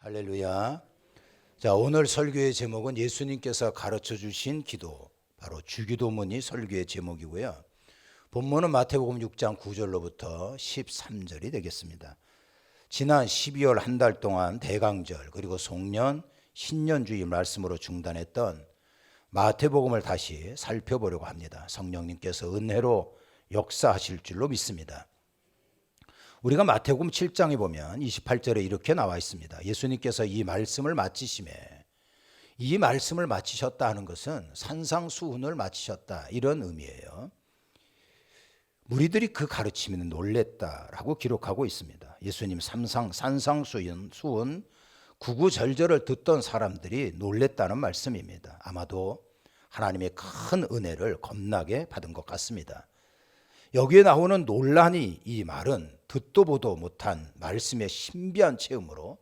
할렐루야. 자, 오늘 설교의 제목은 예수님께서 가르쳐 주신 기도, 바로 주기도문이 설교의 제목이고요. 본문은 마태복음 6장 9절로부터 13절이 되겠습니다. 지난 12월 한 달 동안 대강절 그리고 송년, 신년주의 말씀으로 중단했던 마태복음을 다시 살펴보려고 합니다. 성령님께서 은혜로 역사하실 줄로 믿습니다. 우리가 마태복음 7장에 보면 28절에 이렇게 나와 있습니다. 예수님께서 이 말씀을 마치심에, 이 말씀을 마치셨다 하는 것은 산상수훈을 마치셨다, 이런 의미예요. 무리들이 그 가르침에 놀랬다라고 기록하고 있습니다. 예수님 산상수훈, 구구절절을 듣던 사람들이 놀랬다는 말씀입니다. 아마도 하나님의 큰 은혜를 겁나게 받은 것 같습니다. 여기에 나오는 논란이, 이 말은 듣도 보도 못한 말씀의 신비한 체험으로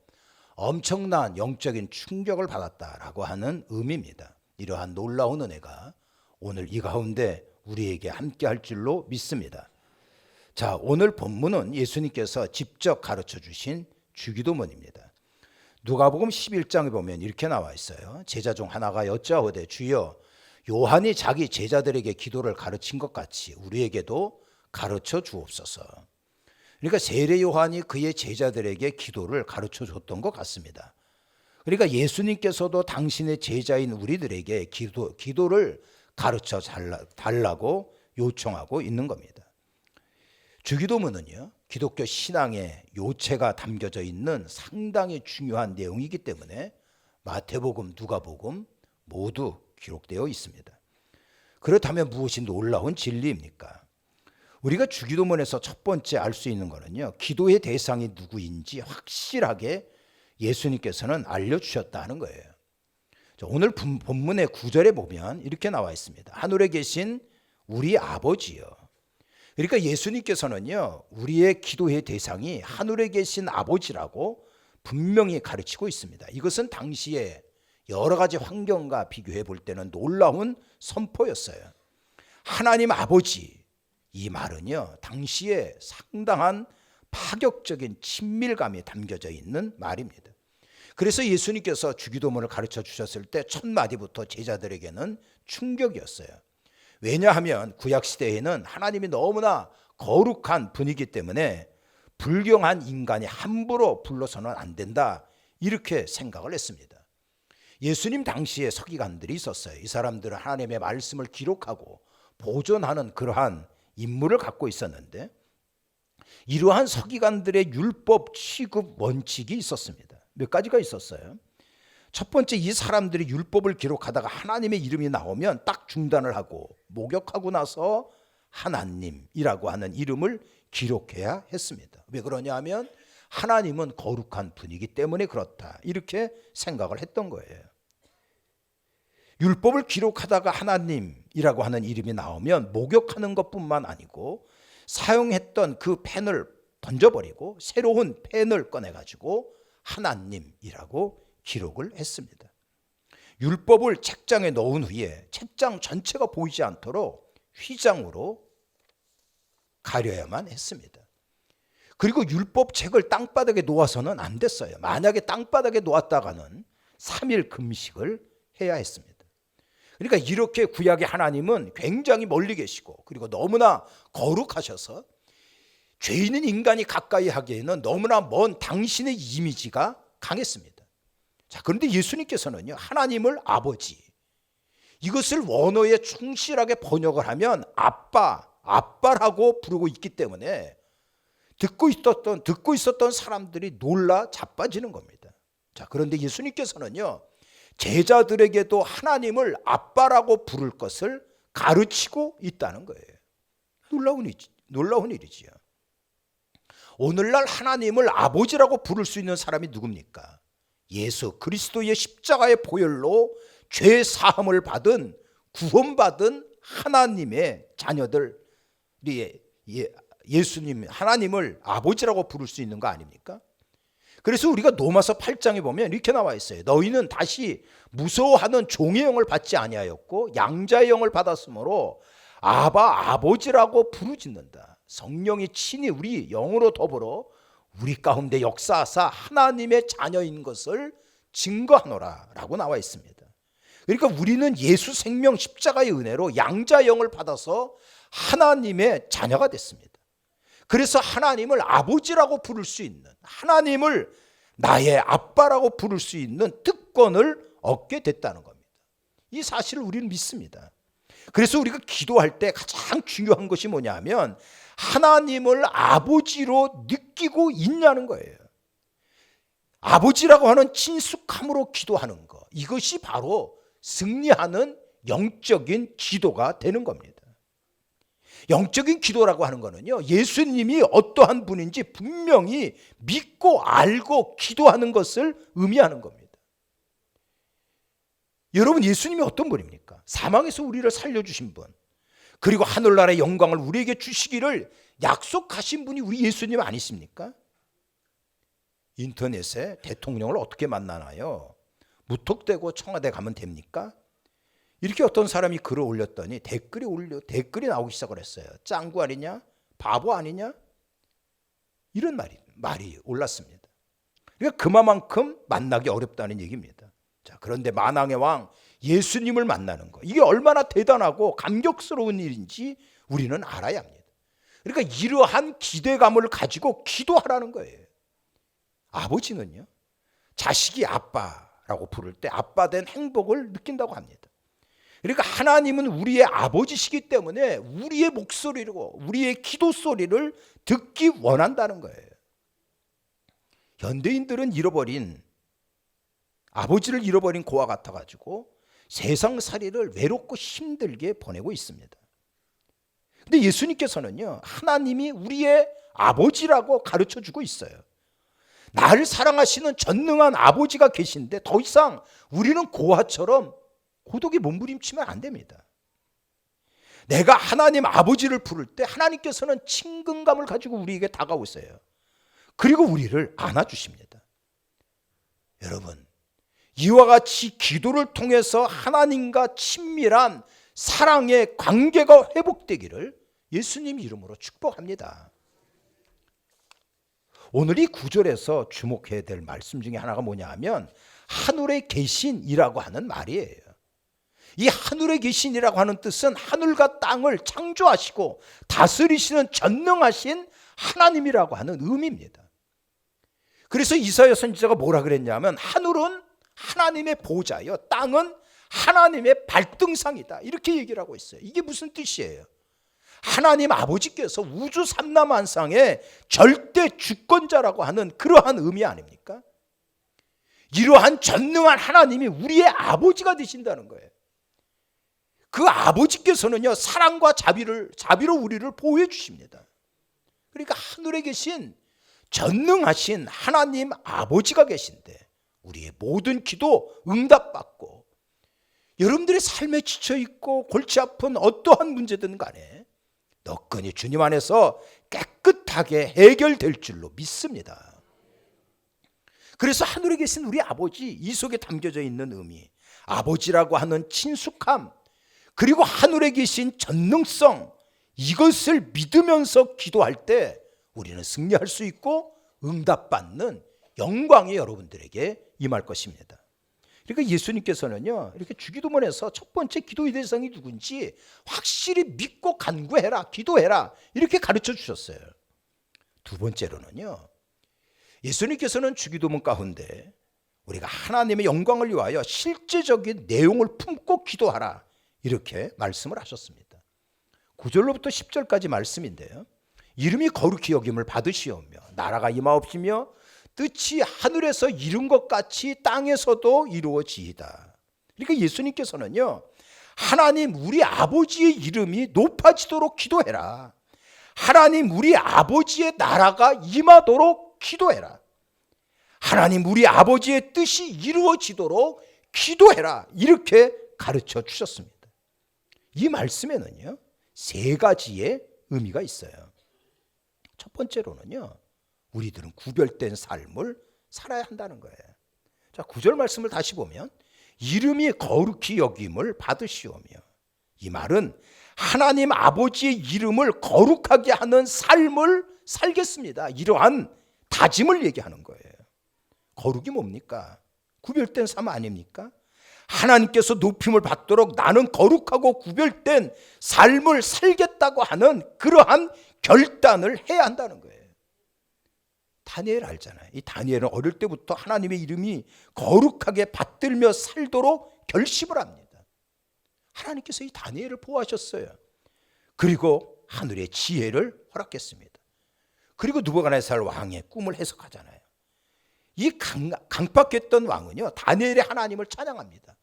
엄청난 영적인 충격을 받았다라고 하는 의미입니다. 이러한 놀라운 은혜가 오늘 이 가운데 우리에게 함께 할 줄로 믿습니다. 자, 오늘 본문은 예수님께서 직접 가르쳐 주신 주기도문입니다. 누가복음 11장에 보면 이렇게 나와 있어요. 제자 중 하나가 여짜오되 주여, 요한이 자기 제자들에게 기도를 가르친 것 같이 우리에게도 가르쳐 주옵소서. 그러니까 세례 요한이 그의 제자들에게 기도를 가르쳐 줬던 것 같습니다. 그러니까 예수님께서도 당신의 제자인 우리들에게 기도를 가르쳐 달라고 요청하고 있는 겁니다. 주기도문은요, 기독교 신앙의 요체가 담겨져 있는 상당히 중요한 내용이기 때문에 마태복음, 누가복음 모두 기록되어 있습니다. 그렇다면 무엇이 놀라운 진리입니까? 우리가 주기도문에서 첫 번째 알 수 있는 것은요, 기도의 대상이 누구인지 확실하게 예수님께서는 알려주셨다는 거예요. 오늘 본문의 9절에 보면 이렇게 나와 있습니다. 하늘에 계신 우리 아버지요. 그러니까 예수님께서는요, 우리의 기도의 대상이 하늘에 계신 아버지라고 분명히 가르치고 있습니다. 이것은 당시에 여러 가지 환경과 비교해 볼 때는 놀라운 선포였어요. 하나님 아버지, 이 말은요, 당시에 상당한 파격적인 친밀감이 담겨져 있는 말입니다. 그래서 예수님께서 주기도문을 가르쳐 주셨을 때 첫 마디부터 제자들에게는 충격이었어요. 왜냐하면 구약시대에는 하나님이 너무나 거룩한 분이기 때문에 불경한 인간이 함부로 불러서는 안 된다, 이렇게 생각을 했습니다. 예수님 당시에 서기관들이 있었어요. 이 사람들은 하나님의 말씀을 기록하고 보존하는 그러한 임무를 갖고 있었는데, 이러한 서기관들의 율법 취급 원칙이 있었습니다. 몇 가지가 있었어요. 첫 번째, 이 사람들이 율법을 기록하다가 하나님의 이름이 나오면 딱 중단을 하고 목욕하고 나서 하나님이라고 하는 이름을 기록해야 했습니다. 왜 그러냐 하면 하나님은 거룩한 분이기 때문에 그렇다, 이렇게 생각을 했던 거예요. 율법을 기록하다가 하나님이라고 하는 이름이 나오면 목욕하는 것뿐만 아니고 사용했던 그 펜을 던져버리고 새로운 펜을 꺼내가지고 하나님이라고 기록을 했습니다. 율법을 책장에 넣은 후에 책장 전체가 보이지 않도록 휘장으로 가려야만 했습니다. 그리고 율법책을 땅바닥에 놓아서는 안 됐어요. 만약에 땅바닥에 놓았다가는 3일 금식을 해야 했습니다. 그러니까 이렇게 구약의 하나님은 굉장히 멀리 계시고, 그리고 너무나 거룩하셔서 죄인인 인간이 가까이 하기에는 너무나 먼 당신의 이미지가 강했습니다. 자, 그런데 예수님께서는요, 하나님을 아버지, 이것을 원어에 충실하게 번역을 하면 아빠라고 부르고 있기 때문에 듣고 있었던 사람들이 놀라 자빠지는 겁니다. 자, 그런데 예수님께서는요, 제자들에게도 하나님을 아빠라고 부를 것을 가르치고 있다는 거예요. 놀라운 일이지요. 오늘날 하나님을 아버지라고 부를 수 있는 사람이 누굽니까? 예수 그리스도의 십자가의 보혈로 죄 사함을 받은, 구원받은 하나님의 자녀들이 예수님, 하나님을 아버지라고 부를 수 있는 거 아닙니까? 그래서 우리가 로마서 8장에 보면 이렇게 나와 있어요. 너희는 다시 무서워하는 종의 영을 받지 아니하였고 양자의 영을 받았으므로 아버지라고 부르짖는다. 성령이 친히 우리 영으로 더불어 우리 가운데 역사하사 하나님의 자녀인 것을 증거하노라 라고 나와 있습니다. 그러니까 우리는 예수 생명 십자가의 은혜로 양자영을 받아서 하나님의 자녀가 됐습니다. 그래서 하나님을 아버지라고 부를 수 있는, 하나님을 나의 아빠라고 부를 수 있는 특권을 얻게 됐다는 겁니다. 이 사실을 우리는 믿습니다. 그래서 우리가 기도할 때 가장 중요한 것이 뭐냐면 하나님을 아버지로 느끼고 있냐는 거예요. 아버지라고 하는 친숙함으로 기도하는 것, 이것이 바로 승리하는 영적인 기도가 되는 겁니다. 영적인 기도라고 하는 것은요, 예수님이 어떠한 분인지 분명히 믿고 알고 기도하는 것을 의미하는 겁니다. 여러분, 예수님이 어떤 분입니까? 사망에서 우리를 살려주신 분, 그리고 하늘나라의 영광을 우리에게 주시기를 약속하신 분이 우리 예수님 아니십니까? 인터넷에 대통령을 어떻게 만나나요? 무턱대고 청와대 가면 됩니까? 이렇게 어떤 사람이 글을 올렸더니 댓글이 나오기 시작을 했어요. 짱구 아니냐? 바보 아니냐? 이런 말이 올랐습니다. 그러니까 그만큼 만나기 어렵다는 얘기입니다. 자, 그런데 만왕의 왕 예수님을 만나는 거, 이게 얼마나 대단하고 감격스러운 일인지 우리는 알아야 합니다. 그러니까 이러한 기대감을 가지고 기도하라는 거예요. 아버지는요, 자식이 아빠라고 부를 때 아빠 된 행복을 느낀다고 합니다. 그러니까 하나님은 우리의 아버지시기 때문에 우리의 목소리고 우리의 기도 소리를 듣기 원한다는 거예요. 현대인들은 아버지를 잃어버린 고와 같아가지고 세상살이를 외롭고 힘들게 보내고 있습니다. 근데 예수님께서는요, 하나님이 우리의 아버지라고 가르쳐주고 있어요. 나를 사랑하시는 전능한 아버지가 계신데 더 이상 우리는 고아처럼 고독에 몸부림치면 안 됩니다. 내가 하나님 아버지를 부를 때 하나님께서는 친근감을 가지고 우리에게 다가오세요. 그리고 우리를 안아주십니다. 여러분, 이와 같이 기도를 통해서 하나님과 친밀한 사랑의 관계가 회복되기를 예수님 이름으로 축복합니다. 오늘 이 구절에서 주목해야 될 말씀 중에 하나가 뭐냐 하면 하늘에 계신이라고 하는 말이에요. 이 하늘에 계신이라고 하는 뜻은 하늘과 땅을 창조하시고 다스리시는 전능하신 하나님이라고 하는 의미입니다. 그래서 이사야 선지자가 뭐라 그랬냐면 하늘은 하나님의 보좌요, 땅은 하나님의 발등상이다, 이렇게 얘기를 하고 있어요. 이게 무슨 뜻이에요? 하나님 아버지께서 우주 삼라만상의 절대 주권자라고 하는 그러한 의미 아닙니까? 이러한 전능한 하나님이 우리의 아버지가 되신다는 거예요. 그 아버지께서는요, 사랑과 자비로 우리를 보호해 주십니다. 그러니까 하늘에 계신 전능하신 하나님 아버지가 계신데 우리의 모든 기도 응답받고, 여러분들의 삶에 지쳐있고 골치 아픈 어떠한 문제든 간에 너끈히 주님 안에서 깨끗하게 해결될 줄로 믿습니다. 그래서 하늘에 계신 우리 아버지, 이 속에 담겨져 있는 의미, 아버지라고 하는 친숙함, 그리고 하늘에 계신 전능성, 이것을 믿으면서 기도할 때 우리는 승리할 수 있고 응답받는 영광이 여러분들에게 임할 것입니다. 그러니까 예수님께서는요, 이렇게 주기도문에서 첫 번째 기도의 대상이 누군지 확실히 믿고 간구해라, 기도해라, 이렇게 가르쳐 주셨어요. 두 번째로는요, 예수님께서는 주기도문 가운데 우리가 하나님의 영광을 위하여 실제적인 내용을 품고 기도하라, 이렇게 말씀을 하셨습니다. 9절로부터 10절까지 말씀인데요, 이름이 거룩히 여김을 받으시오며 나라가 임하옵시며 뜻이 하늘에서 이룬 것 같이 땅에서도 이루어지이다. 그러니까 예수님께서는요, 하나님 우리 아버지의 이름이 높아지도록 기도해라, 하나님 우리 아버지의 나라가 임하도록 기도해라, 하나님 우리 아버지의 뜻이 이루어지도록 기도해라, 이렇게 가르쳐 주셨습니다. 이 말씀에는요, 세 가지의 의미가 있어요. 첫 번째로는요, 우리들은 구별된 삶을 살아야 한다는 거예요. 자, 9절 말씀을 다시 보면 이름이 거룩히 여김을 받으시오며, 이 말은 하나님 아버지의 이름을 거룩하게 하는 삶을 살겠습니다. 이러한 다짐을 얘기하는 거예요. 거룩이 뭡니까? 구별된 삶 아닙니까? 하나님께서 높임을 받도록 나는 거룩하고 구별된 삶을 살겠다고 하는 그러한 결단을 해야 한다는 거예요. 다니엘 알잖아요. 이 다니엘은 어릴 때부터 하나님의 이름이 거룩하게 받들며 살도록 결심을 합니다. 하나님께서 이 다니엘을 보호하셨어요. 그리고 하늘의 지혜를 허락했습니다. 그리고 느부갓네살 왕의 꿈을 해석하잖아요. 이 강박했던 왕은요, 다니엘의 하나님을 찬양합니다.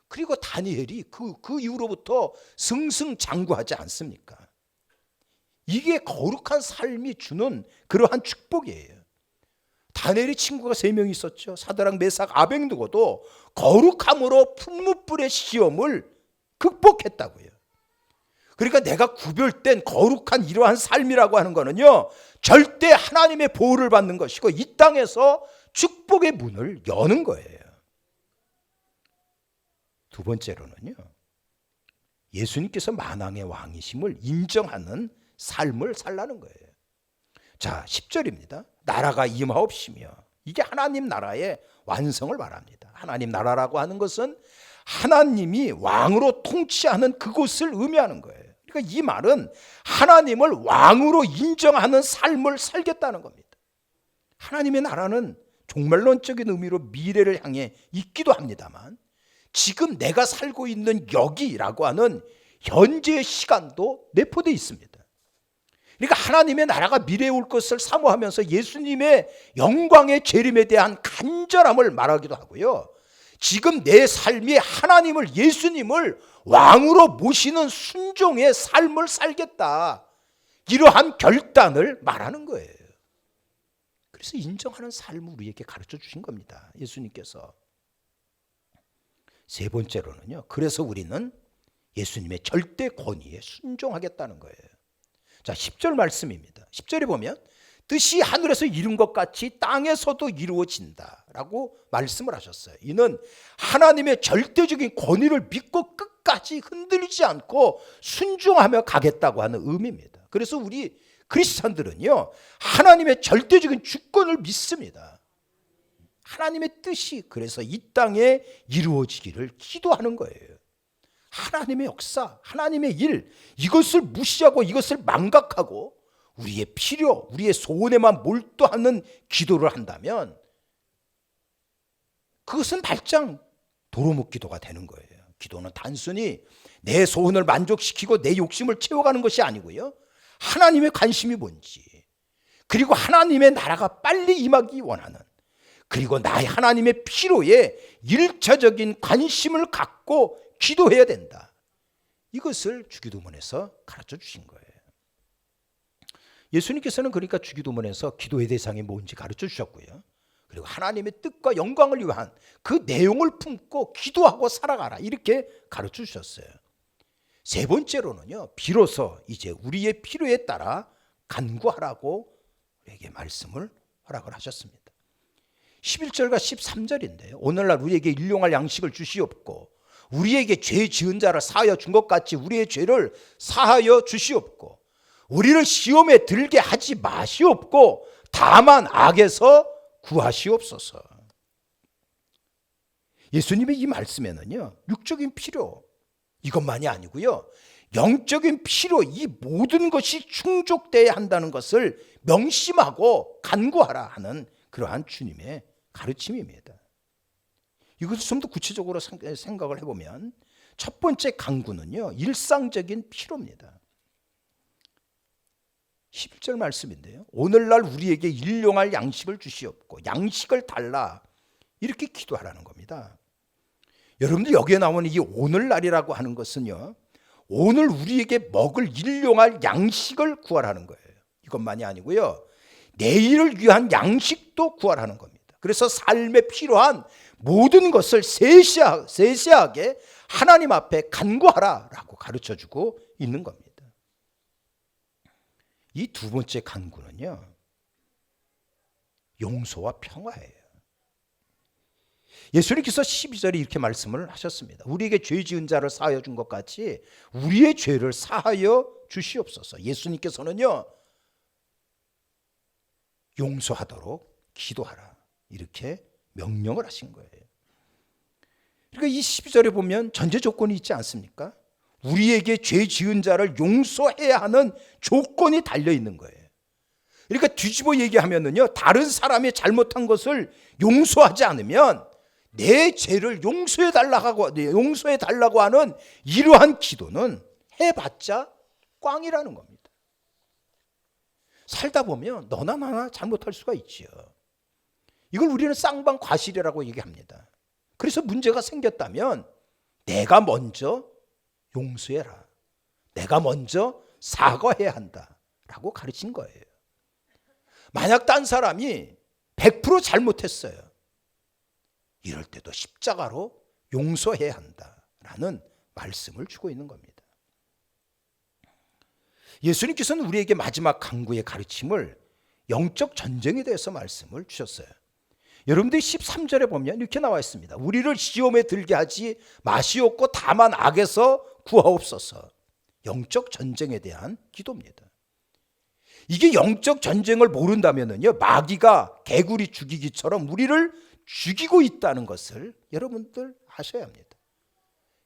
그리고 다니엘이 그 이후로부터 승승장구하지 않습니까? 이게 거룩한 삶이 주는 그러한 축복이에요. 다니엘의 친구가 3명 있었죠. 사드락, 메삭, 아벳느고도 거룩함으로 풀무불의 시험을 극복했다고요. 그러니까 내가 구별된 거룩한 이러한 삶이라고 하는 거는요, 절대 하나님의 보호를 받는 것이고 이 땅에서 축복의 문을 여는 거예요. 두 번째로는요, 예수님께서 만왕의 왕이심을 인정하는 삶을 살라는 거예요. 자, 10절입니다. 나라가 임하옵시며, 이게 하나님 나라의 완성을 말합니다. 하나님 나라라고 하는 것은 하나님이 왕으로 통치하는 그곳을 의미하는 거예요. 그러니까 이 말은 하나님을 왕으로 인정하는 삶을 살겠다는 겁니다. 하나님의 나라는 종말론적인 의미로 미래를 향해 있기도 합니다만 지금 내가 살고 있는 여기라고 하는 현재의 시간도 내포되어 있습니다. 그러니까 하나님의 나라가 미래에 올 것을 사모하면서 예수님의 영광의 재림에 대한 간절함을 말하기도 하고요. 지금 내 삶이 하나님을, 예수님을 왕으로 모시는 순종의 삶을 살겠다, 이러한 결단을 말하는 거예요. 그래서 인정하는 삶을 우리에게 가르쳐 주신 겁니다, 예수님께서. 세 번째로는요, 그래서 우리는 예수님의 절대 권위에 순종하겠다는 거예요. 자, 10절 말씀입니다. 10절에 보면 뜻이 하늘에서 이룬 것 같이 땅에서도 이루어진다라고 말씀을 하셨어요. 이는 하나님의 절대적인 권위를 믿고 끝까지 흔들리지 않고 순종하며 가겠다고 하는 의미입니다. 그래서 우리 크리스찬들은요, 하나님의 절대적인 주권을 믿습니다. 하나님의 뜻이 그래서 이 땅에 이루어지기를 기도하는 거예요. 하나님의 역사, 하나님의 일, 이것을 무시하고 이것을 망각하고 우리의 필요, 우리의 소원에만 몰두하는 기도를 한다면 그것은 발장 도루묵 기도가 되는 거예요. 기도는 단순히 내 소원을 만족시키고 내 욕심을 채워가는 것이 아니고요, 하나님의 관심이 뭔지, 그리고 하나님의 나라가 빨리 임하기 원하는, 그리고 나의 하나님의 필요에 일차적인 관심을 갖고 기도해야 된다. 이것을 주기도문에서 가르쳐 주신 거예요. 예수님께서는 그러니까 주기도문에서 기도의 대상이 뭔지 가르쳐 주셨고요. 그리고 하나님의 뜻과 영광을 위한 그 내용을 품고 기도하고 살아가라, 이렇게 가르쳐 주셨어요. 세 번째로는요, 비로소 이제 우리의 필요에 따라 간구하라고 우리에게 말씀을 허락을 하셨습니다. 11절과 13절인데요. 오늘날 우리에게 일용할 양식을 주시옵고 우리에게 죄 지은 자를 사하여 준 것 같이 우리의 죄를 사하여 주시옵고 우리를 시험에 들게 하지 마시옵고 다만 악에서 구하시옵소서. 예수님의 이 말씀에는요, 육적인 필요 이것만이 아니고요, 영적인 필요, 이 모든 것이 충족되어야 한다는 것을 명심하고 간구하라 하는 그러한 주님의 가르침입니다. 이것을 좀 더 구체적으로 생각을 해보면 첫 번째 간구는요, 일상적인 필요입니다. 11절 말씀인데요, 오늘날 우리에게 일용할 양식을 주시옵고 양식을 달라, 이렇게 기도하라는 겁니다. 여러분들 여기에 나오는 이 오늘날이라고 하는 것은요, 오늘 우리에게 먹을 일용할 양식을 구하라는 거예요. 이것만이 아니고요, 내일을 위한 양식도 구하라는 겁니다. 그래서 삶에 필요한 모든 것을 세세하게 하나님 앞에 간구하라라고 가르쳐주고 있는 겁니다. 이 두 번째 간구는요, 용서와 평화예요. 예수님께서 12절에 이렇게 말씀을 하셨습니다. 우리에게 죄 지은 자를 사하여 준 것 같이 우리의 죄를 사하여 주시옵소서. 예수님께서는요, 용서하도록 기도하라. 이렇게 명령을 하신 거예요. 그러니까 이 12절에 보면 전제 조건이 있지 않습니까? 우리에게 죄 지은 자를 용서해야 하는 조건이 달려 있는 거예요. 그러니까 뒤집어 얘기하면은요, 다른 사람이 잘못한 것을 용서하지 않으면 내 죄를 용서해 달라고 하는 이러한 기도는 해봤자 꽝이라는 겁니다. 살다 보면 너나 나나 잘못할 수가 있지요. 이걸 우리는 쌍방과실이라고 얘기합니다. 그래서 문제가 생겼다면 내가 먼저 용서해라. 내가 먼저 사과해야 한다라고 가르친 거예요. 만약 딴 사람이 100% 잘못했어요. 이럴 때도 십자가로 용서해야 한다라는 말씀을 주고 있는 겁니다. 예수님께서는 우리에게 마지막 강구의 가르침을 영적 전쟁에 대해서 말씀을 주셨어요. 여러분들이 13절에 보면 이렇게 나와 있습니다. 우리를 시험에 들게 하지 마시옵고 다만 악에서 구하옵소서. 영적 전쟁에 대한 기도입니다. 이게 영적 전쟁을 모른다면요, 마귀가 개구리 죽이기처럼 우리를 죽이고 있다는 것을 여러분들 아셔야 합니다.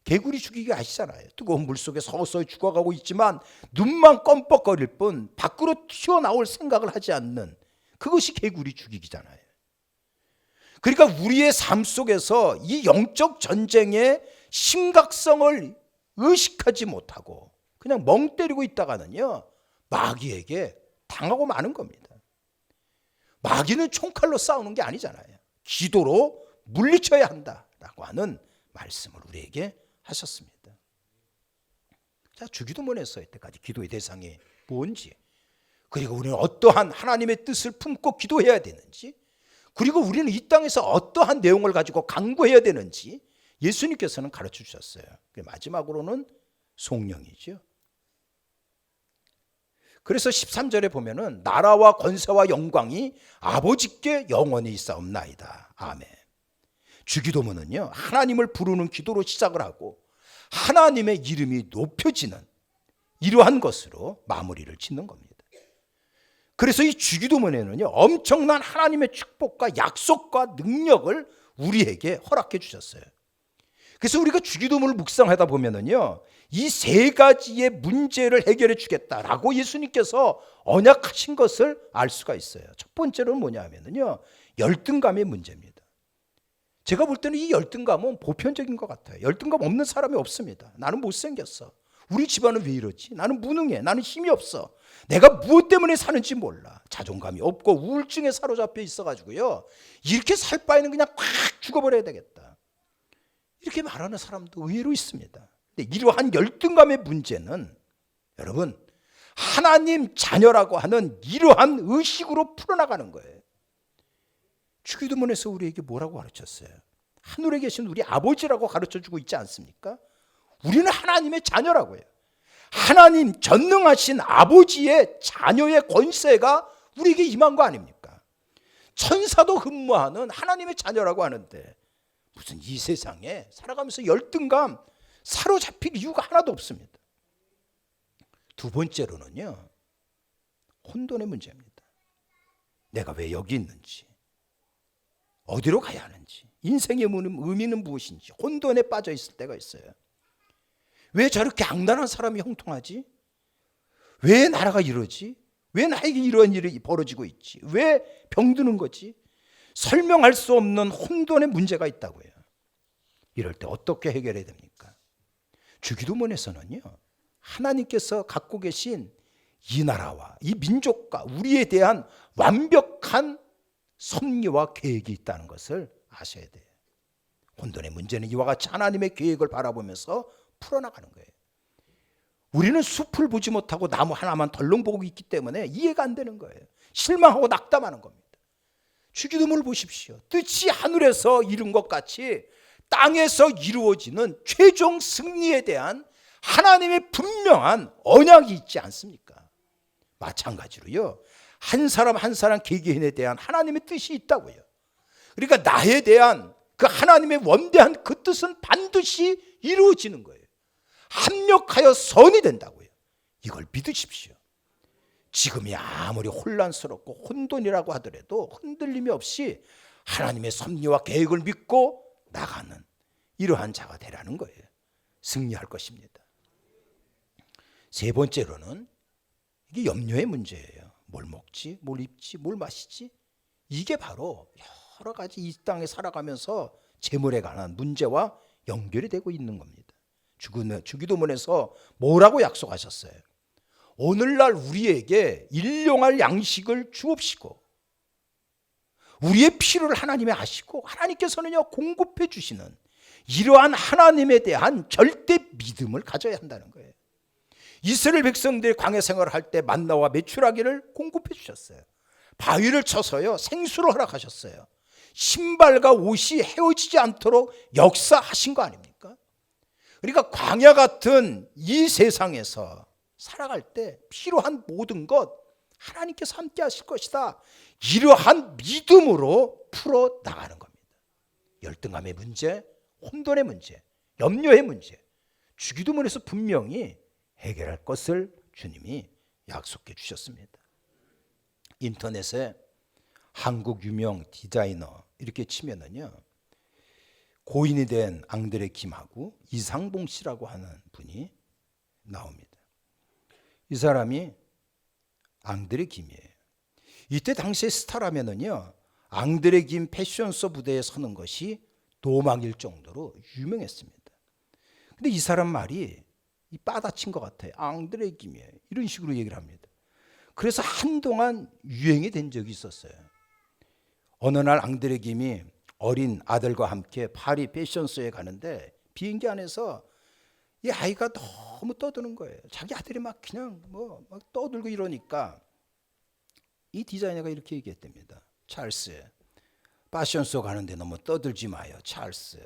개구리 죽이기 아시잖아요. 뜨거운 물속에 서서히 죽어가고 있지만 눈만 껌뻑거릴 뿐 밖으로 튀어나올 생각을 하지 않는, 그것이 개구리 죽이기잖아요. 그러니까 우리의 삶 속에서 이 영적 전쟁의 심각성을 의식하지 못하고 그냥 멍 때리고 있다가는요, 마귀에게 당하고 마는 겁니다. 마귀는 총칼로 싸우는 게 아니잖아요. 기도로 물리쳐야 한다라고 하는 말씀을 우리에게 하셨습니다. 자, 주기도문에서 이때까지 기도의 대상이 뭔지, 그리고 우리는 어떠한 하나님의 뜻을 품고 기도해야 되는지, 그리고 우리는 이 땅에서 어떠한 내용을 가지고 간구해야 되는지 예수님께서는 가르쳐 주셨어요. 마지막으로는 성령이죠. 그래서 13절에 보면은 나라와 권세와 영광이 아버지께 영원히 있사옵나이다. 아멘. 주기도문은요, 하나님을 부르는 기도로 시작을 하고 하나님의 이름이 높여지는 이러한 것으로 마무리를 짓는 겁니다. 그래서 이 주기도문에는요, 엄청난 하나님의 축복과 약속과 능력을 우리에게 허락해 주셨어요. 그래서 우리가 주기도문을 묵상하다 보면은요, 이 세 가지의 문제를 해결해 주겠다라고 예수님께서 언약하신 것을 알 수가 있어요. 첫 번째로는 뭐냐 하면은요, 열등감의 문제입니다. 제가 볼 때는 이 열등감은 보편적인 것 같아요. 열등감 없는 사람이 없습니다. 나는 못생겼어. 우리 집안은 왜 이러지? 나는 무능해. 나는 힘이 없어. 내가 무엇 때문에 사는지 몰라. 자존감이 없고 우울증에 사로잡혀 있어가지고요, 이렇게 살 바에는 그냥 콱 죽어버려야 되겠다. 이렇게 말하는 사람도 의외로 있습니다. 근데 이러한 열등감의 문제는 여러분, 하나님 자녀라고 하는 이러한 의식으로 풀어나가는 거예요. 주기도문에서 우리에게 뭐라고 가르쳤어요? 하늘에 계신 우리 아버지라고 가르쳐주고 있지 않습니까? 우리는 하나님의 자녀라고요. 하나님 전능하신 아버지의 자녀의 권세가 우리에게 임한 거 아닙니까? 천사도 흠모하는 하나님의 자녀라고 하는데 무슨 이 세상에 살아가면서 열등감 사로잡힐 이유가 하나도 없습니다. 두 번째로는요, 혼돈의 문제입니다. 내가 왜 여기 있는지, 어디로 가야 하는지, 인생의 의미는 무엇인지 혼돈에 빠져 있을 때가 있어요. 왜 저렇게 악랄한 사람이 형통하지? 왜 나라가 이러지? 왜 나에게 이런 일이 벌어지고 있지? 왜 병드는 거지? 설명할 수 없는 혼돈의 문제가 있다고요. 이럴 때 어떻게 해결해야 됩니까? 주기도문에서는요, 하나님께서 갖고 계신 이 나라와 이 민족과 우리에 대한 완벽한 섭리와 계획이 있다는 것을 아셔야 돼요. 혼돈의 문제는 이와 같이 하나님의 계획을 바라보면서 풀어나가는 거예요. 우리는 숲을 보지 못하고 나무 하나만 덜렁 보고 있기 때문에 이해가 안 되는 거예요. 실망하고 낙담하는 겁니다. 주기도문을 보십시오. 뜻이 하늘에서 이룬 것 같이 땅에서 이루어지는 최종 승리에 대한 하나님의 분명한 언약이 있지 않습니까? 마찬가지로요, 한 사람 한 사람 개개인에 대한 하나님의 뜻이 있다고요. 그러니까 나에 대한 그 하나님의 원대한 그 뜻은 반드시 이루어지는 거예요. 합력하여 선이 된다고요. 이걸 믿으십시오. 지금이 아무리 혼란스럽고 혼돈이라고 하더라도 흔들림이 없이 하나님의 섭리와 계획을 믿고 나가는 이러한 자가 되라는 거예요. 승리할 것입니다. 세 번째로는 이게 염려의 문제예요. 뭘 먹지, 뭘 입지, 뭘 마시지? 이게 바로 여러 가지 이 땅에 살아가면서 재물에 관한 문제와 연결이 되고 있는 겁니다. 주기도문에서 뭐라고 약속하셨어요? 오늘날 우리에게 일용할 양식을 주옵시고 우리의 필요를 하나님이 아시고 하나님께서는요 공급해 주시는 이러한 하나님에 대한 절대 믿음을 가져야 한다는 거예요. 이스라엘 백성들이 광야 생활을 할 때 만나와 메추라기를 공급해 주셨어요. 바위를 쳐서요 생수를 허락하셨어요. 신발과 옷이 헤어지지 않도록 역사하신 거 아닙니까? 그러니까 광야 같은 이 세상에서 살아갈 때 필요한 모든 것 하나님께서 함께 하실 것이다. 이러한 믿음으로 풀어 나가는 겁니다. 열등함의 문제, 혼돈의 문제, 염려의 문제, 주기도문에서 분명히 해결할 것을 주님이 약속해 주셨습니다. 인터넷에 한국 유명 디자이너 이렇게 치면은요 고인이 된 앙드레 김하고 이상봉 씨라고 하는 분이 나옵니다. 이 사람이 앙드레 김이에요. 이때 당시의 스타라면은요 앙드레 김 패션쇼 무대에 서는 것이 도망일 정도로 유명했습니다. 근데 이 사람 말이 빠다친 것 같아요. 앙드레 김이에요. 이런 식으로 얘기를 합니다. 그래서 한동안 유행이 된 적이 있었어요. 어느 날 앙드레 김이 어린 아들과 함께 파리 패션쇼에 가는데 비행기 안에서 이 아이가 너무 떠드는 거예요. 자기 아들이 막 그냥 막 떠들고 이러니까 이 디자이너가 이렇게 얘기했답니다. 찰스, 패션쇼 가는데 너무 떠들지 마요. 찰스.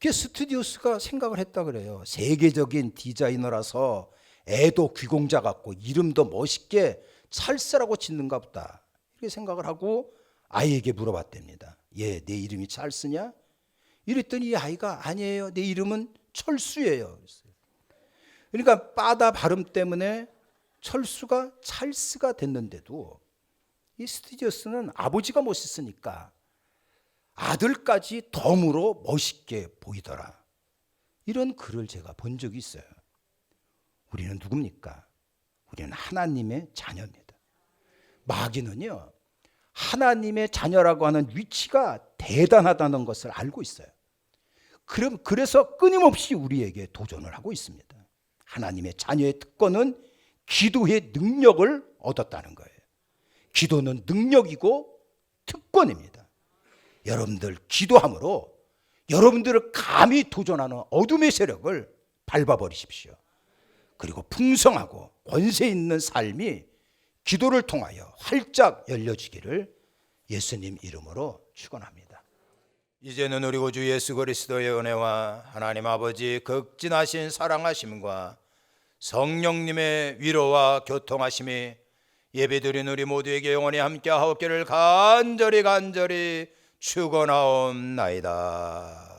그 스튜디오스가 생각을 했다 그래요. 세계적인 디자이너라서 애도 귀공자 같고 이름도 멋있게 찰스라고 짓는가 보다. 이렇게 생각을 하고 아이에게 물어봤답니다. 얘, 내 이름이 찰스냐? 이랬더니 이 아이가 아니에요. 내 이름은 철수예요. 그러니까 빠다 발음 때문에 철수가 찰스가 됐는데도 이 스튜디오스는 아버지가 멋있으니까 아들까지 덤으로 멋있게 보이더라. 이런 글을 제가 본 적이 있어요. 우리는 누굽니까? 우리는 하나님의 자녀입니다. 마귀는요 하나님의 자녀라고 하는 위치가 대단하다는 것을 알고 있어요. 그래서 끊임없이 우리에게 도전을 하고 있습니다. 하나님의 자녀의 특권은 기도의 능력을 얻었다는 거예요. 기도는 능력이고 특권입니다. 여러분들 기도함으로 여러분들을 감히 도전하는 어둠의 세력을 밟아버리십시오. 그리고 풍성하고 권세 있는 삶이 기도를 통하여 활짝 열려지기를 예수님 이름으로 축원합니다. 이제는 우리 구주 예수 그리스도의 은혜와 하나님 아버지 극진하신 사랑하심과 성령님의 위로와 교통하심이 예배드린 우리 모두에게 영원히 함께하옵기를 간절히 축원하옵나이다.